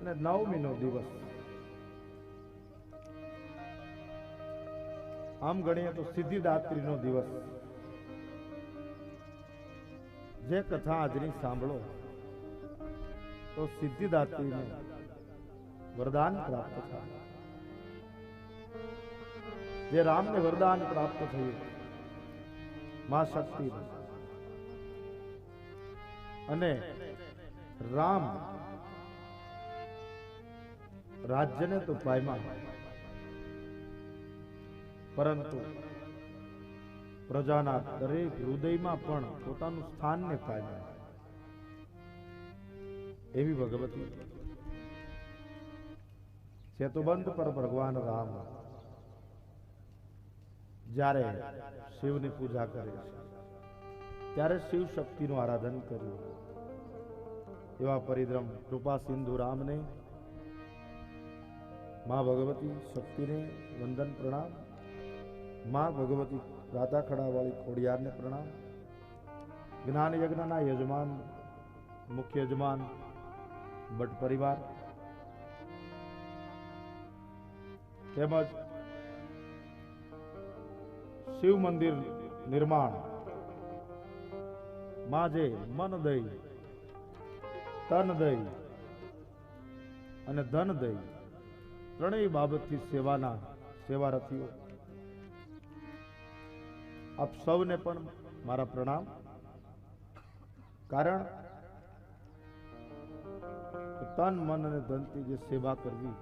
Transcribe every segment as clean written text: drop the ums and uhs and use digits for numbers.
અને 9મીનો દિવસ. આમ ગણીએ તો સિદ્ધિદાત્રીનો દિવસ. જે કથા આજની સાંભળો તો સિદ્ધિદાત્રીને વરદાન પ્રાપ્ત થાય. જે રામને વરદાન પ્રાપ્ત થયું માં શક્તિ, અને રામ રાજ્યને તો પામ્યા, પરંતુ પ્રજાના દરેક હૃદયમાં પણ પોતાનું સ્થાનને પામ્યા. એવી ભગવતી સેતુબંધ પર ભગવાન રામ જ્યારે શિવની પૂજા કરે છે ત્યારે શિવ શક્તિનું આરાધન કર્યું. એવા પરિદ્રમ કૃપા સિંધુ રામને, માં ભગવતી શક્તિને વંદન પ્રણામ. માં ભગવતી રાતાખડા વાળી ખોડિયારને પ્રણામ. જ્ઞાન યજ્ઞના યજમાન, મુખ્ય યજમાન ભટ્ટ પરિવાર, તેમજ શિવ મંદિર નિર્માણ માં જે મન દઈ, તન દઈ અને ધન દઈ ત્રણેય બાબતથી સેવારથીઓ, આપ સૌને પણ મારા પ્રણામ. કારણ તન મન અને ધનથી જે સેવા કરવી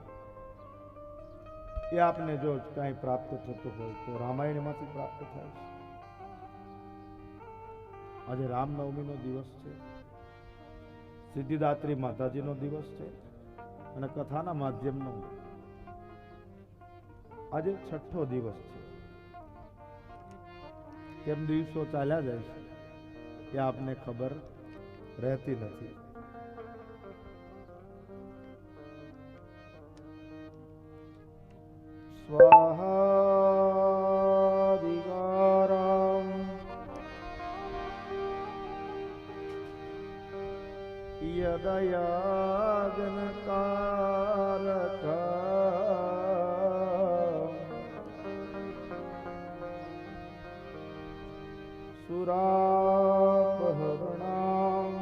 એ આપને જો કઈ પ્રાપ્ત થતું હોય તો રામાયણમાંથી પ્રાપ્ત થાય છે. આજે રામનવમીનો દિવસ છે, સિદ્ધિદાત્રી માતાજીનો દિવસ છે, અને કથાના માધ્યમનો આજે 6ઠ્ઠો દિવસ છે. કેમ દિવસો ચાલ્યા જાય છે એ આપને ખબર રહેતી નથી. સ્વાહાદિકારમ યદયાજનકારક સુરાપહરણામ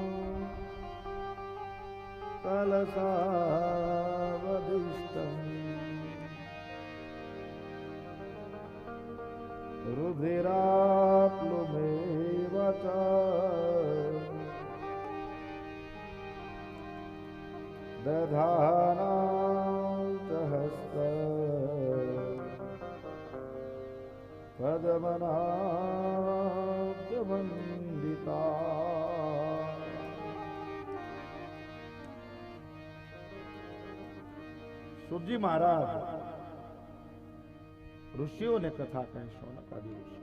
કલસાવદિષ્ટમ રુધિરાપ્લુમેવ ચ દધાનાં ચ હસ્ત પદ્મનાભવંદિતા. સુરજી મહારાજ ઋષિઓને કથા કહે, શૌનકાદિ ઋષિ.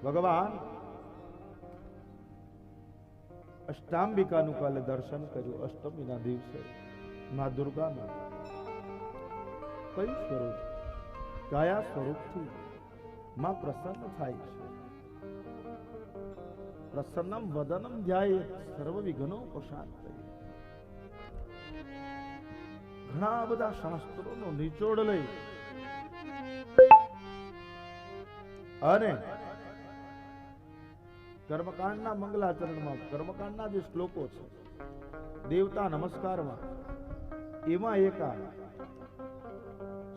ભગવાન અષ્ટાંબિકાનું કાલે દર્શન કર્યું. અષ્ટમીના દિવસે મા દુર્ગાનું કયું સ્વરૂપ, કયા સ્વરૂપથી માં પ્રસન્ન થાય છે. પ્રસન્નમ વદનમ ધ્યાયે સર્વ વિઘ્નો ઉપશાંતયે. ઘણા બધા શાસ્ત્રોનો નિચોડ લઈ અને કર્મકાંડના મંગલાચરણમાં, કર્મકાંડના જે શ્લોકો છે દેવતા નમસ્કારમાં, એમાં એક આ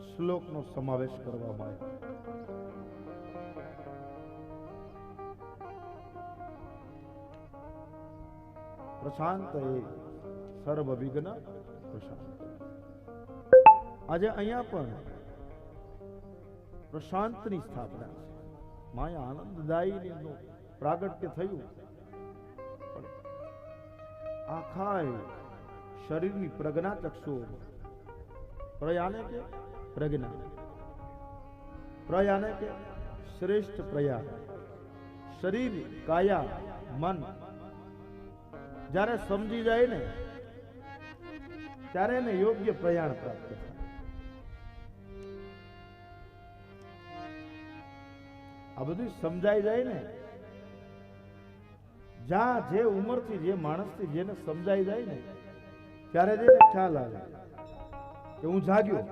શ્લોકનો સમાવેશ કરવામાં આવ્યો. પ્રશાંત એ સર્વ વિઘ્ન પ્રશાંત. આજે અહીંયા પણ પ્રશાંતની સ્થાપના છે. માયા આનંદદાયીનું પ્રાગટ્ય થયું, પણ આખા શરીરની પ્રજ્ઞા ચક્ષુઓ, પ્રયાને કે પ્રજ્ઞા, પ્રયાને કે શ્રેષ્ઠ પ્રયાન, શરીર કાયા મન જ્યારે સમજી જાય ને ત્યારે એને યોગ્ય પ્રયાણ પ્રાપ્ત થાય. આ બધું સમજાઈ જાય ને જ્યાં જે ઉંમરથી જે માણસથી જેને સમજાઈ જાય ને ત્યારે જેને ખ્યાલ આવે કે હું જાગ્યો,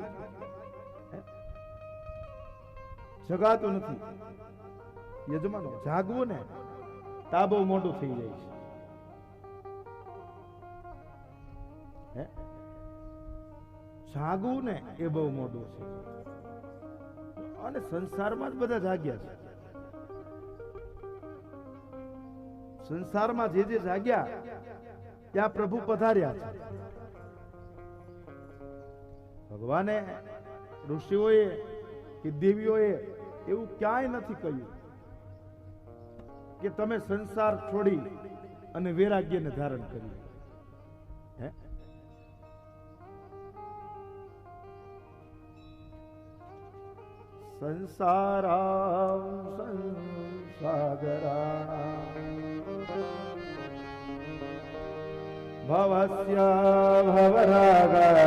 જગાતું નથી. યજમાનો જાગવું ને તા બહુ મોટું થઈ જાય છે. જાગવું ને એ બહુ મોટું છે. અને સંસારમાં જ બધા જાગ્યા છે. સંસારમાં જે જે જાગ્યા ત્યાં પ્રભુ પધાર્યા છે. ભગવાને ઋષિઓએ કે દેવીઓએ એવું ક્યાંય નથી કહ્યું કે તમે સંસાર છોડી અને વૈરાગ્યને ધારણ કર્યું. હે સંસારામ સંસાગરાણામ ભવસ્ય ભવરાગા.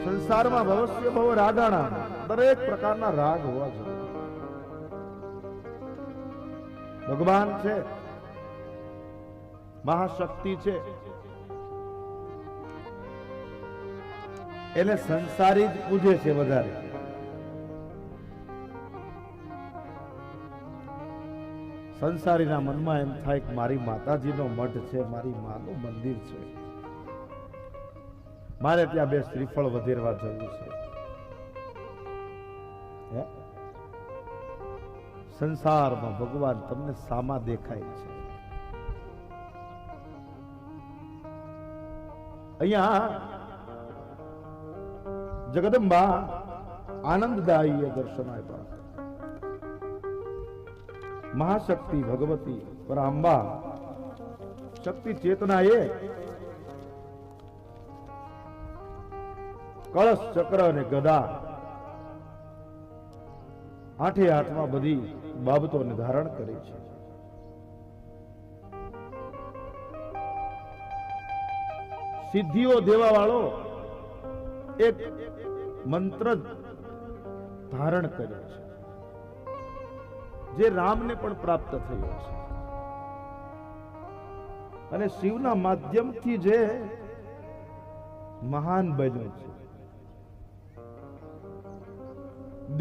સંસારમાં ભવસ્ય ભવ રાગાણા, દરેક પ્રકારના રાગ હોવા જોઈએ. ભગવાન છે, મહાશક્તિ છે, એને સંસારી જ પૂજે છે વધારે. સંસારીના મનમાં એમ થાય કે મારી માતાજીનો મઠ છે, મારી માનું મંદિર છે, મારે ત્યાં બે શ્રીફળ વધેરવા જવું છે. સંસારમાં ભગવાન તમને સામા દેખાય છે. અહીંયા જગદંબા આનંદદાયી દર્શન આપ્યા. મહાશક્તિ ભગવતી પરાંબા શક્તિ ચેતના એ કળશ ચક્ર અને ગદા આઠે આઠમાં બધી બાબતોને ધારણ કરે છે. સિદ્ધિઓ દેવા વાળો એક મંત્ર ધારણ કર્યો છે જે રામને પણ પ્રાપ્ત થયો છે. અને શિવના માધ્યમથી જે મહાન બન્યો છે.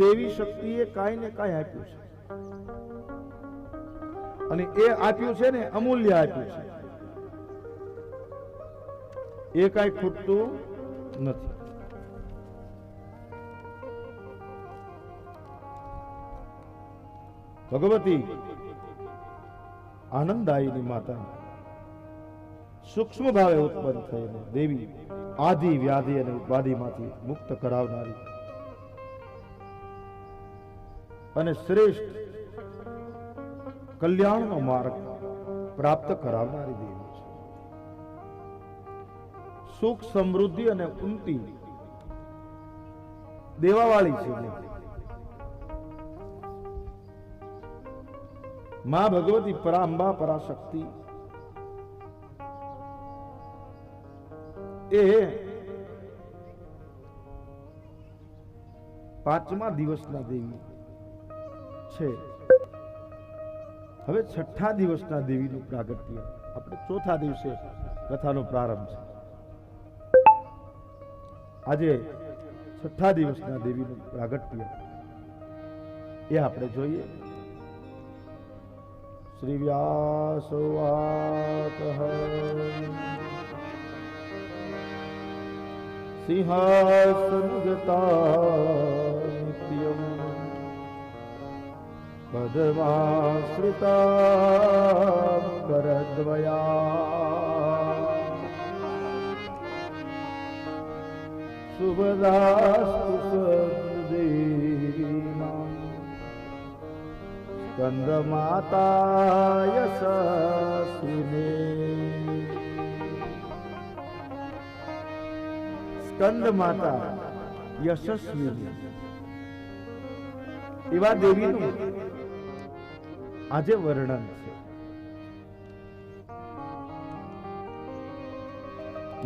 દેવી શક્તિએ કાંઈ ને કાંઈ આપ્યું છે, અને એ આપ્યું છે ને અમૂલ્ય આપ્યું છે. એ કાંઈ ખૂટતું નથી. ભગવતી આનંદાયીની માતા સૂક્ષ્મ ભાવે ઉત્પન્ન થઈને દેવી આદિ વ્યાધિ અને ઉપાધિમાંથી મુક્ત કરાવનારી અને શ્રેષ્ઠ કલ્યાણનો માર્ગ પ્રાપ્ત કરાવનારી દેવી છે. સુખ સમૃદ્ધિ અને ઉન્નતિ દેવાવાળી છે. માં ભગવતી પરાંબા પરાશક્તિ એ પાંચમા દિવસના દેવી છે. હવે છઠ્ઠા દિવસના દેવીનું પ્રાગટ્ય આપણે ચોથા દિવસે કથાનો પ્રારંભ છે. આજે છઠ્ઠા દિવસના દેવીનું પ્રાગટ્ય એ આપણે જોઈએ. શ્રી વ્યાસોવાચ સિંહાસનગતા નિત્યમ પદ્માશ્રિતા કરદ્વયા શુભદાસ્તુ સદેવીનાં સ્કંદમાતા યશસ્વિને. સ્કંદ માતા યશસ્વિની એવા દેવીનું આજે વર્ણન છે.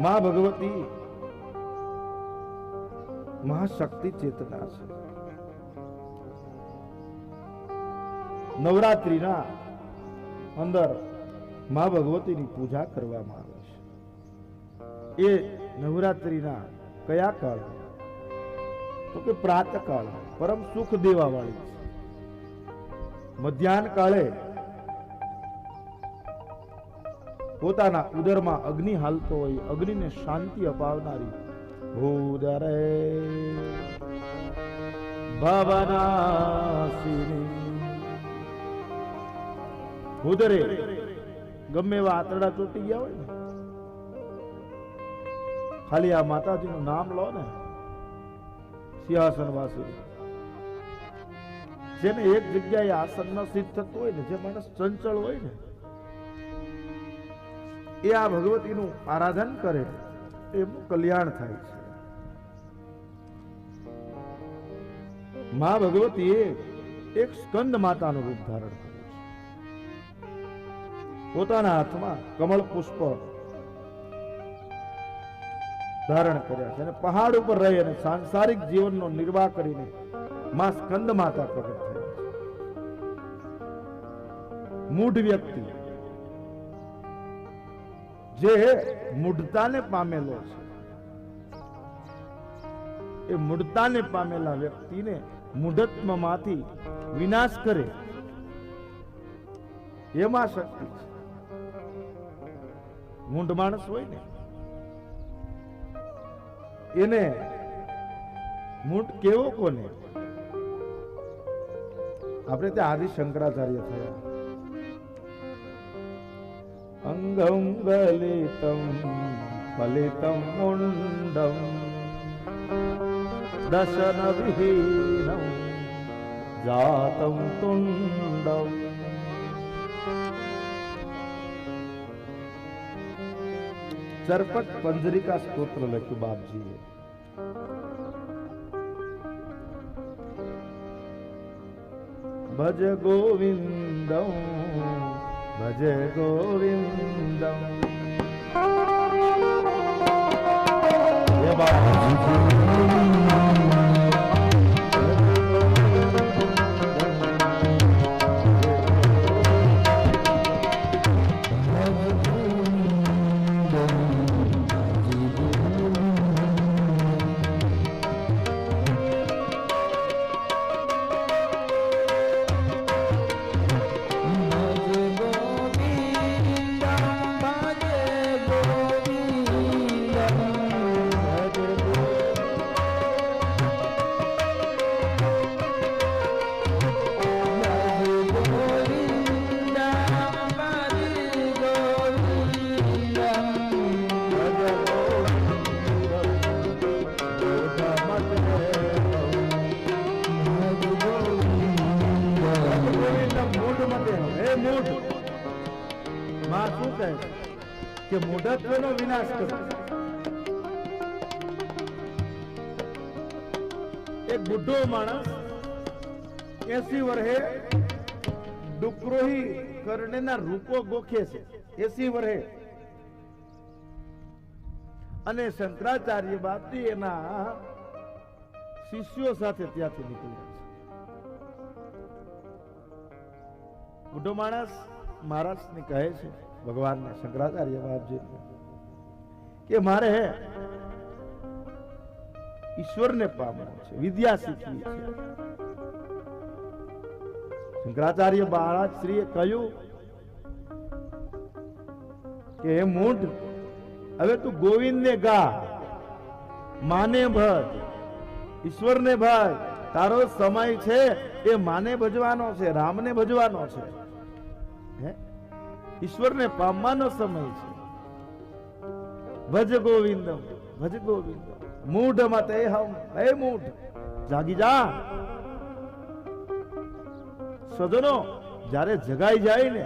માં ભગવતી મહાશક્તિ ચેતના છે. નવરાત્રિના અંદર મા ભગવતીની પૂજા કરવામાં આવે છે. એ નવરાત્રિના કયા કાળ? તો કે પ્રાત કાળ, પરમ સુખ દેવા વાળી છે. મધ્યાહન કાળે પોતાના ઉદરમાં અગ્નિ હાલતો હોય, અગ્નિને શાંતિ અપાવનારી ભૂદરે ભવનાશિની. ભૂદરે ગમે એવા આતરડા ચોટી ગયા હોય ને, ખાલી આ માતાજીનું નામ લો ને, સિંહાસન વાસી, જેને એક જગ્યાએ આસન ન સિદ્ધ થતું હોય ને, જે માણસ ચંચળ હોય ને, એ આ ભગવતીનું આરાધન કરે, એમનું કલ્યાણ થાય છે. મા ભગવતીએ એક સ્કંદ માતાનું રૂપ ધારણ કર્યું છે. પોતાના હાથમાં કમળ પુષ્પ ધારણ કર્યા છે અને પહાડ ઉપર રહી અને સાંસારિક જીવનનો નિર્વાહ કરીને માં સ્કંદ માતા પ્રગટ થયા છે. મૂઢ વ્યક્તિ જે મૂઢતાને પામેલો છે, એ મૂઢતાને પામેલા વ્યક્તિને મૂઢત્વમાંથી વિનાશ કરે એમાં શક્તિ છે. મૂઢ માણસ હોય ને, એને મૂઢ કેવો કોને? આપણે ત્યાં આદિ શંકરાચાર્ય થયા. અંગમ ગલિતમ ફલિતમ મુંડમ દશન વિહીનમ જાતમ તુંડમ. ચરપટ પંજરિકા સ્તોત્ર લખ્યું બાપજીએ. ભજ ગોવિંદમ ભજ ગોવિંદમ. કે મૂઢત્વનો વિનાશ કરો. એક બુઢો માણસ 80 વર્ષે ડુકરોહી કરણેના રૂપો ગોખે છે, 80 વર્ષે. અને શંકરાચાર્ય બાપજી એના શિષ્યો સાથે ત્યાંથી નીકળ્યા છે. બુઢો માણસ મહારાજ ને કહે છે, ભગવાન ને, શંકરાચાર્ય બાપજી કે મારે ઈશ્વરને પામવું છે, વિદ્યા શીખવી છે. શંકરાચાર્ય મહારાજ શ્રીએ કહ્યું કે હે મૂઢ, હવે તું ગોવિંદને ગા, માને ભજ, ઈશ્વરને ભજ. તારો સમય છે એ માને ભજવાનો છે, રામને ભજવાનો છે, ઈશ્વરને પામવાનો સમય છે. ભજ ગોવિંદમ ભજ ગોવિંદમ. મૂઢ મતે હમ, હે મૂઢ જાગી જા. સજનો, જ્યારે જગાઈ જાય ને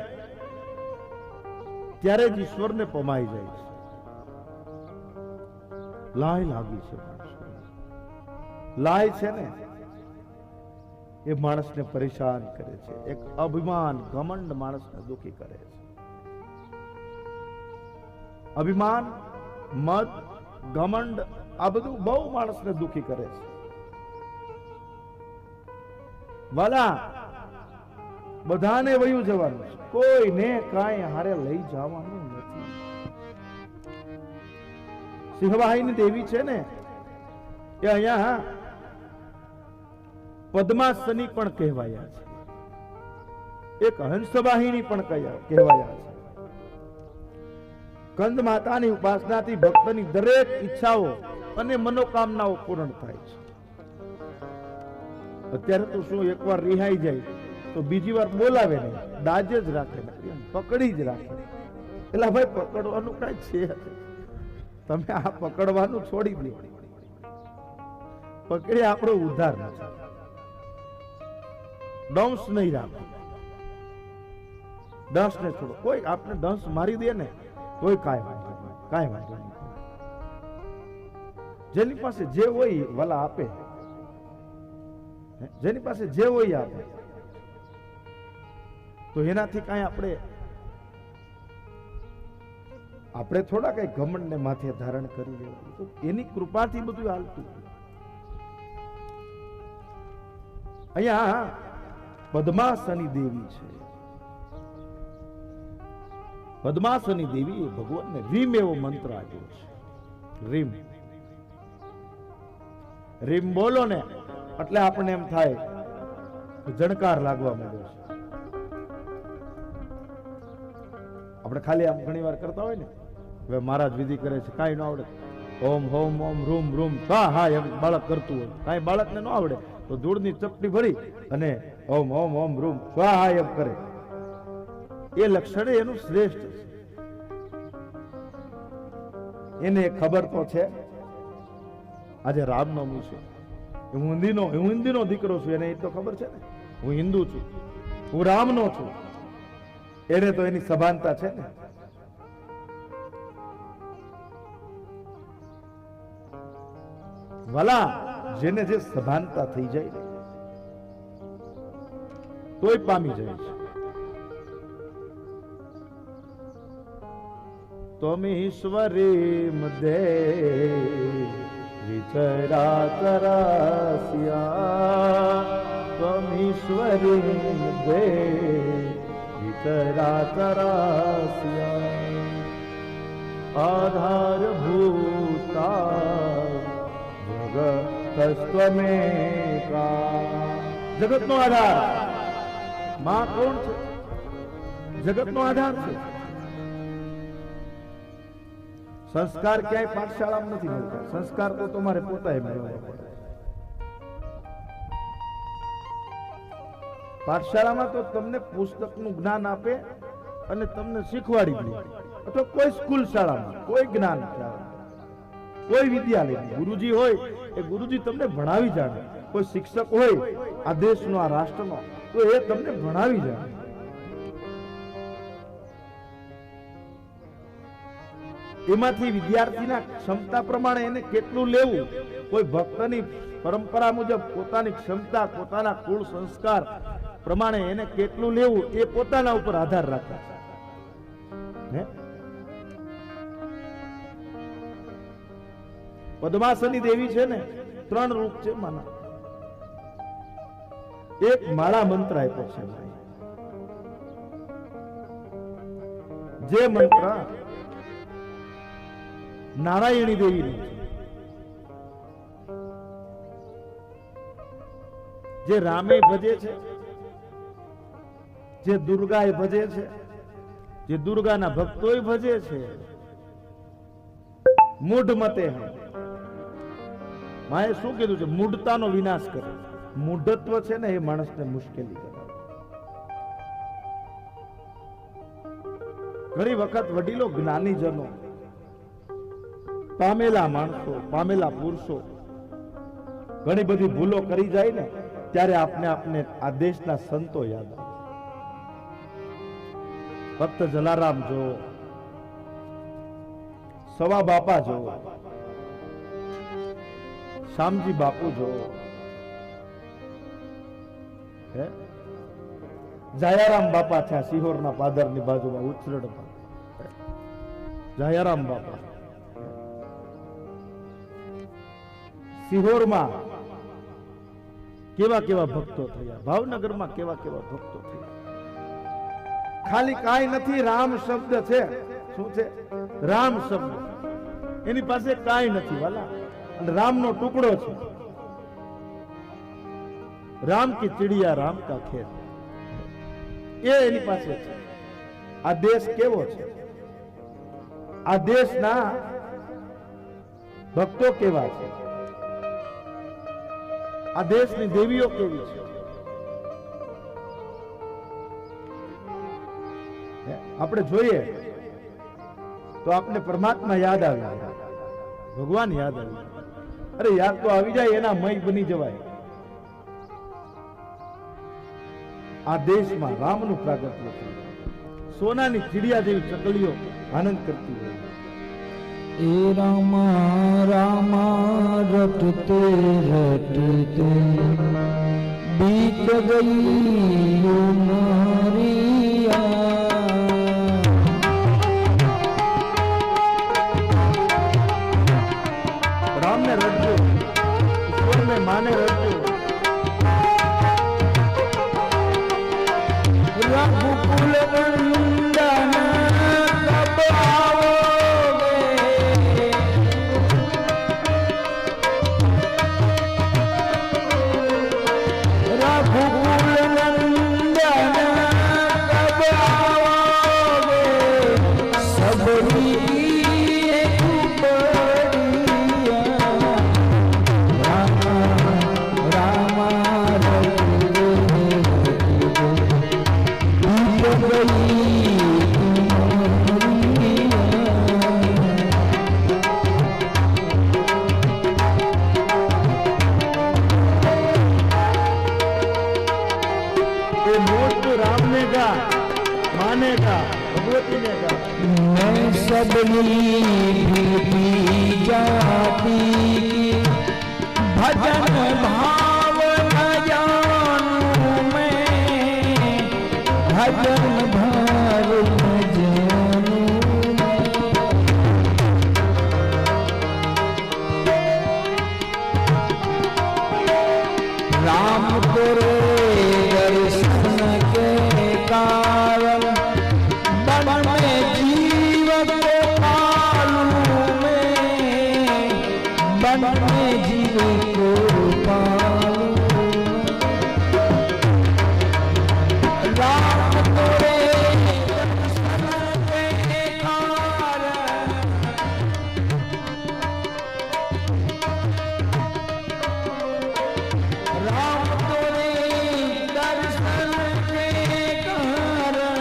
ત્યારે જ ઈશ્વરને પમાઈ જાય છે. લાય લાગી છે માણસને. લાય છે ને એ માણસને પરેશાન કરે છે. એક અભિમાન, ઘમંડ માણસને દુખી કરે છે. અભિમાન, મદ, ઘમંડ, આ બધું બહુ માણસને દુખી કરે છે. વાલા, બધાને વયું જવાનું છે, કોઈને કાંઈ હારે લઈ જવાનું નથી. સિંહવાહિની દેવી છે ને એ અહીંયા પદ્માસની પણ કહેવાયા છે, એક હંસવાહિની પણ કહેવાયા છે. કંદ માતાની ઉપાસનાથી ભક્તની દરેક ઈચ્છાઓ અને મનોકામનાઓ પૂર્ણ થાય છે. અત્યારે તો શું એકવાર રિહાઈ જાય તો બીજી વાર બોલાવે નહીં, દાજ જ રાખે, પકડી જ રાખે. એટલે ભાઈ પકડવાનું કઈ છે, તમે આ પકડવાનું છોડી દો. પકડી આપણો ઉદ્ધાર નથી. ડંસ નહીં રાખો, ડંસ ને છોડો. કોઈ આપણે ડંસ મારી દે ને કોઈ કાંઈ વાંધો નહીં. જેની પાસે જે હોય વલા આપે, જેની પાસે જે હોય આપે, તો એનાથી કાંઈ આપણે થોડા કઈ ઘમંડ ને માથે ધારણ કરી લેવું. તો એની કૃપાથી બધું હાલતું. અહીંયા પદ્માસની દેવી છે. પદ્માસની દેવી એ ભગવાનને રીમ એવો મંત્ર આપ્યો છે. રીમ રીમ બોલો ને એટલે આપણને એમ થાય જણકાર લાગવા માંડ્યો છે. આપણે ખાલી આમ ઘણી વાર કરતા હોય ને, હવે મહારાજ વિધિ કરે છે, કાંઈ ન આવડે, ઓમ હોમ ઓમ રૂમ રૂમ હા હા એમ બાળક કરતું હોય, કાંઈ બાળકને ન આવડે તો ધૂળની ચપટી ભરી અને ઓમ ઓમ ઓમ રૂમ હા હા એમ કરે. એ લક્ષણ એનું શ્રેષ્ઠ છે. એને ખબર તો છે આજે રામનવમી છે, હું હિન્દીનો દીકરો છું, એને એ તો ખબર છે ને હું હિન્દુ છું, હું રામનો છું. એને તો એની સભાનતા છે ને. વાલા જેને જે સભાનતા થઈ જાય ને તોય પામી જાય છે. ત્વમીશ્વરી મધે વિચરાચરાસ્યા, ત્વમીશ્વરી મધે વિચરાચરાસ્યા, આધારભૂતા જગતસ્ત્વમેકા. જગતનો આધાર માં કોણ છે? જગતનો આધાર છે. સંસ્કાર ક્યાંય પાઠશાળામાં નથી મળતા. સંસ્કાર તો તમારે પોતાએ મેળવવા પડે. પાઠશાળામાં તો તમને પુસ્તકનું જ્ઞાન આપે અને તમને શીખવાડી દે, અથવા કોઈ સ્કૂલ શાળામાં કોઈ જ્ઞાન કોઈ વિદ્યાલય ગુરુજી હોય એ ગુરુજી તમને ભણાવી જાણે. કોઈ શિક્ષક હોય આ દેશનો આ રાષ્ટ્રનો તો એ તમને ભણાવી જાણે. એમાંથી વિદ્યાર્થીના ક્ષમતા પ્રમાણે એને કેટલું લેવું, કોઈ ભક્તની પરંપરા મુજબ પોતાની ક્ષમતા પોતાના કુળ સંસ્કાર પ્રમાણે એને કેટલું લેવું એ પોતાના ઉપર આધાર રાખે છે. પદ્માસની દેવી છે ને 3 રૂપ છે માના. એક માળા મંત્ર આપ્યો છે, જે મંત્ર નારાયણી દેવી છે, જે રામે ભજે છે, જે દુર્ગાએ ભજે છે, જે દુર્ગાના ભક્તોય ભજે છે. મૂઢ મતે માએ શું કીધું છે? મૂઢતાનો વિનાશ કરે. મૂઢત્વ છે ને એ માણસને મુશ્કેલી કરે. ઘણી વખત વડીલો જ્ઞાનીજનો પામેલા માણસો પામેલા પુરુષો ઘણી બધી ભૂલો કરી જાય ને ત્યારે આપને આ દેશના સંતો યાદ આવે. ભક્ત જલારામ જો, સવા બાપા જો, શામજી બાપુ જો, જાયારામ બાપા થયા સિહોરના પાદરની બાજુમાં ઉછરડમાં. જાયારામ બાપા સિહોરમાં કેવા કેવા ભક્તો થયા, ભાવનગરમાં કેવા કેવા ભક્તો થયા. ખાલી કાંઈ નથી, રામ શબ્દ છે. શું છે? રામ શબ્દ. એની પાસે કાંઈ નથી વાલા, અને રામનો ટુકડો છે. રામ કી ચિડિયા રામ કા ખેત, એ એની પાસે છે. આ દેશ કેવો છે? આ દેશના ભક્તો કેવા છે? આ દેશની દેવીઓ કેવી છે? આપણે જોઈએ તો આપને પરમાત્મા યાદ આવે, ભગવાન યાદ આવે. અરે યાદ તો આવી જાય, એના મય બની જવાય. આ દેશમાં રામનું પ્રાગટ્ય છે. સોનાની ચીડિયા જેવી ચકલીઓ આનંદ કરતી હોય. એ રામા રામા રટતે રટતે બીત ગઈ ઉમરિયા. રામને રટજો, ઈશ્વરને માને રટજો. રઘુકુલ નંદન કબ આવોગે, રઘુકુલ નંદન કબ આવોગે, સબરી मैं सबनी भी जाति की भजन भाव न जानूं मैं, भजन भाव न जानूं मैं। राम तेरे दर्शन के कारण बन में जीवन को पालूं मैं, बन में जीवन को पालूं मैं। राम तेरे दर्शन के कारण, राम तेरे दर्शन के कारण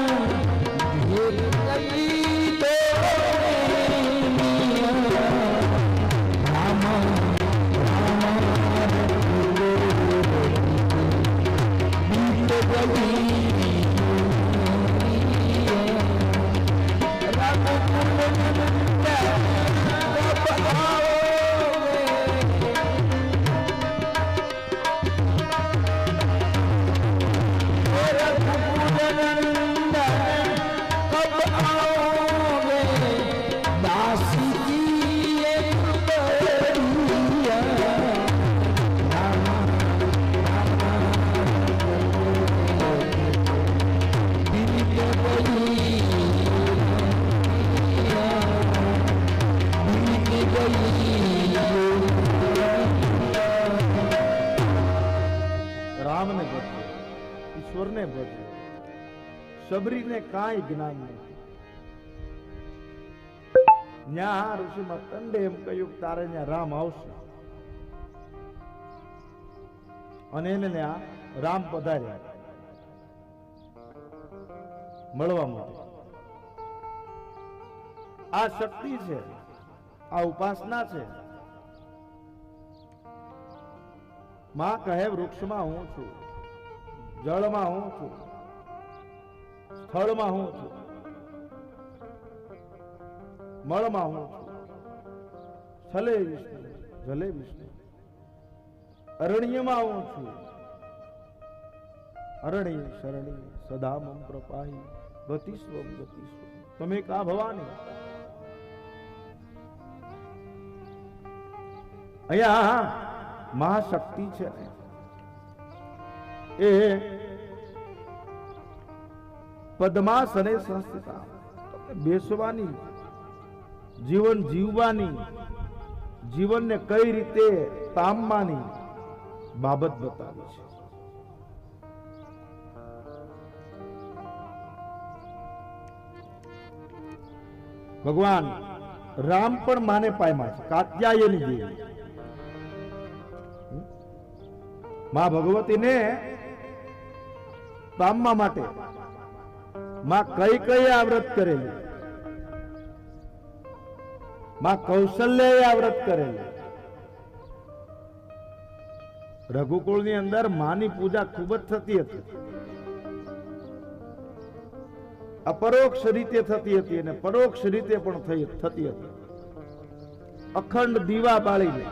રામને ભજ્યો, ઈશ્વરને ભજ્યો. શબરીને કાંઈ જ્ઞાન નથી. ન્યા ઋષિ માર્તંડે એમ કહ્યું તારે ન્યા રામ આવશે, અને એને ન્યા રામ પધાર્યા મળવા માટે. આ શક્તિ છે, આ ઉપાસના છે. માં કહે વૃક્ષમાં હું છું, જળમાં હું છું, સ્થળમાં હું છું, મળમાં હું છું. સ્થલે વિષ્ણુ જલે વિષ્ણુ, અરણ્યમાં હું છું. અરણ્ય શરણી સદા મમ પ્રપાહી ગતિસ્વમ ગતિસ્વમ તમે કા ભવાની. અહીંયા મહાશક્તિ છે ને, એ પદ્માસને સંસ્થિતા, બેસવાની, જીવન જીવવાની, જીવનને કઈ રીતે પામવાની બાબત બતાવી છે. ભગવાન રામ પણ માને પામ્યા છે, કાત્યાયની દેવી. માં ભગવતીને પામવા માટે માં કઈ કઈ આ વ્રત કરેલી, માં કૌશલ્ય આ વ્રત કરેલી. રઘુકુળની અંદર માની પૂજા ખૂબ જ થતી હતી, અપરોક્ષ રીતે થતી હતી અને પરોક્ષ રીતે પણ થતી હતી. અખંડ દીવા બાળીને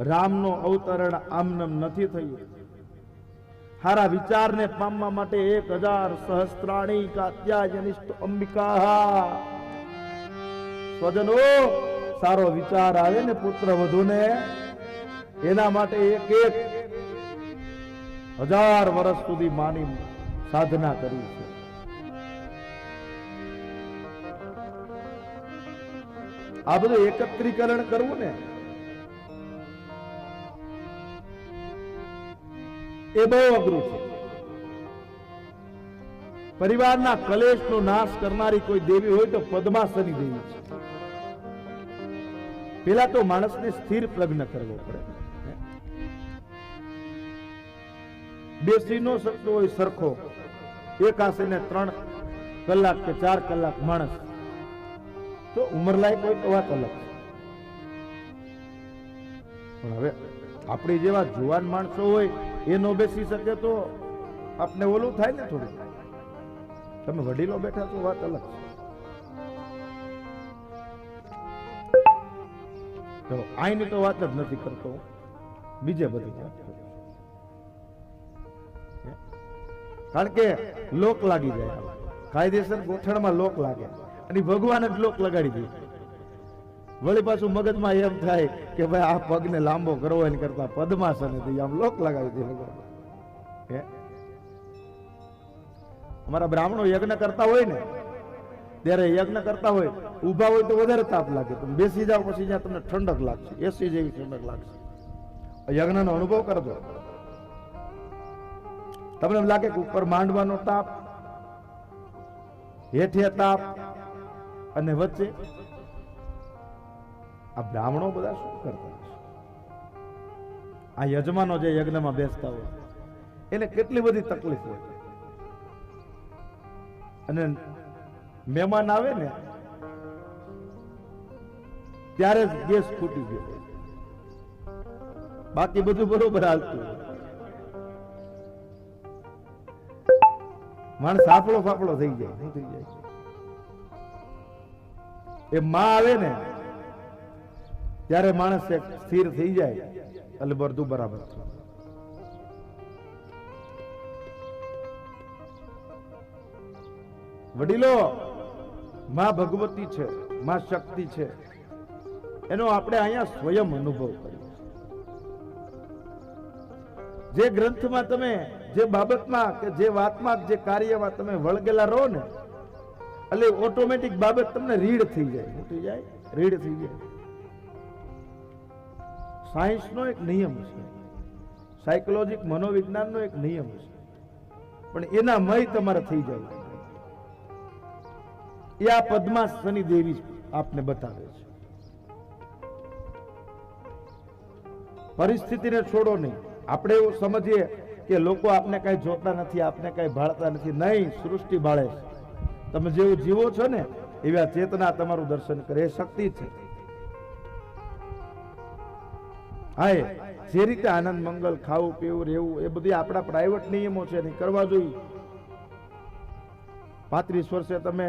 રામનો અવતરણ આમનમ નથી થયું. હારા વિચારને પામવા માટે 1000 સહસ્ત્રાણી કાત્યાયનિષ્ઠ અંબિકા. સ્વજનો, સારો વિચાર આવે ને પુત્ર વધુને, એના માટે 1000 વર્ષ સુધી માની સાધના કરી છે. આ બધું એકત્રીકરણ કરવું ને એ બહુ અઘરું છે. પરિવારના કલેશનો નાશ કરનારી કોઈ દેવી હોય તો પદ્માસની દેવી છે. પેલા તો માણસને સ્થિર પ્રજ્ઞ કરવો પડે. બેસી ન શકતો હોય સરખો, એક આસને 3 કલાક કે 4 કલાક માણસ, તો ઉંમર લાયક હોય તો વાત અલગ. પણ હવે આપણી જેવા જુવાન માણસો હોય એ નો બેસી શકે તો આપને ઓલું થાય ને થોડું. તમે વડીલો બેઠા છો વાત અલગ છે. આઈની તો વાત જ નથી કરતો, બીજે બધી વાત કરું. કારણ કે લોક લાગી જાય, કાયદેસર ગોઠણમાં લોક લાગે અને ભગવાન જ લોક લગાડી દે. વળી પાછું મગજમાં એમ થાય કે ભાઈ આ પગને લાંબો કરવો એની કરતા પદ્માસન આમ લોક લગાવી દે ભગવાન. અમારા બ્રાહ્મણો યજ્ઞ કરતા હોય ને, ત્યારે યજ્ઞ કરતા હોય, ઊભા હોય તો વધારે તાપ લાગે, તમે બેસી જાઓ પછી જ્યાં તમને ઠંડક લાગશે, એસી જેવી ઠંડક લાગશે. યજ્ઞનો અનુભવ કરજો, તમને એમ લાગે કે ઉપર માંડવાનો તાપ, હેઠે તાપ અને વચ્ચે. આ બ્રાહ્મણો બધા શું કરતા હશે? આ યજમાનો જે યજ્ઞમાં બેસતા હોય એને કેટલી બધી તકલીફ હોય. અને મહેમાન આવે ને ત્યારે જ ગેસ ફૂટી ગયો, બાકી બધું બરોબર હાલતું. માણસ સાફળો ફાફળો થઈ જાય, શું થઈ જાય? એ માં આવે ને ત્યારે માણસ સ્થિર થઈ જાય એટલે બધું બરાબર છે. વડીલો, માં ભગવતી છે, માં શક્તિ છે, એનો આપણે અહીંયા સ્વયં અનુભવ કરીએ. જે ગ્રંથમાં તમે જે બાબતમાં કે જે વાતમાં જે કાર્યમાં તમે વળગેલા રહો ને, એટલે ઓટોમેટિક બાબત તમને રીડ થઈ જાય. શું થઈ જાય? રીડ થઈ જાય. સાયન્સનો એક નિયમ છે, સાયકોલોજી મનોવિજ્ઞાનનો એક નિયમ છે, પણ એના મય તમારે થઈ જાય. એ આ પદ્માસની દેવી આપને બતાવે છે. પરિસ્થિતિને છોડો નહીં. આપણે એવું સમજીએ કે લોકો આપને કઈ જોતા નથી, આપને કઈ ભાળતા નથી. નહીં, સૃષ્ટિ ભાળે છે. તમે જેવું જીવો છો ને એવી આ ચેતના તમારું દર્શન કરે, એ શક્તિ છે. હા, જે રીતે આનંદ મંગલ, ખાવું પીવું રહેવું, એ બધી આપણા પ્રાઇવેટ નિયમો છે, નહીં કરવા જોઈએ. 35 વર્ષે તમે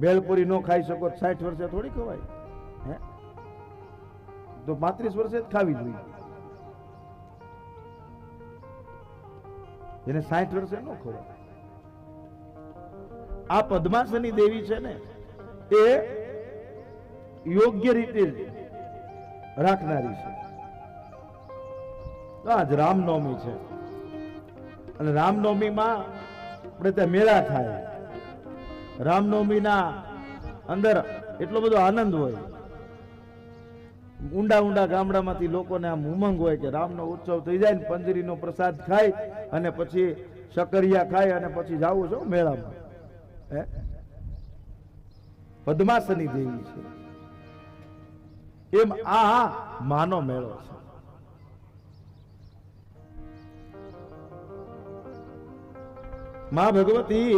ભેલપુરી ન ખાઈ શકો, 60 વર્ષે થોડી ખવાય? હે, તો 35 વર્ષે જ ખાવી જોઈએ. એને 60 વર્ષે ન ખવાય. આ પદ્માસની દેવી છે ને, એ યોગ્ય રીતે રાખનારી છે. આજ રામનવમી છે, અને રામનવમીમાં આપણે ત્યાં મેળા થાય. રામનવમીના અંદર એટલો બધો આનંદ હોય. ઊંડા ઊંડા ગામડામાંથી લોકોને આમ ઉમંગ હોય કે રામનો ઉત્સવ થઈ જાય ને પંજરીનો પ્રસાદ ખાય અને પછી શકરિયા ખાય અને પછી જાવું છો મેળામાં. હે પદ્માસની દેવી છે એમ આ માનો મેળો છે. માં ભગવતી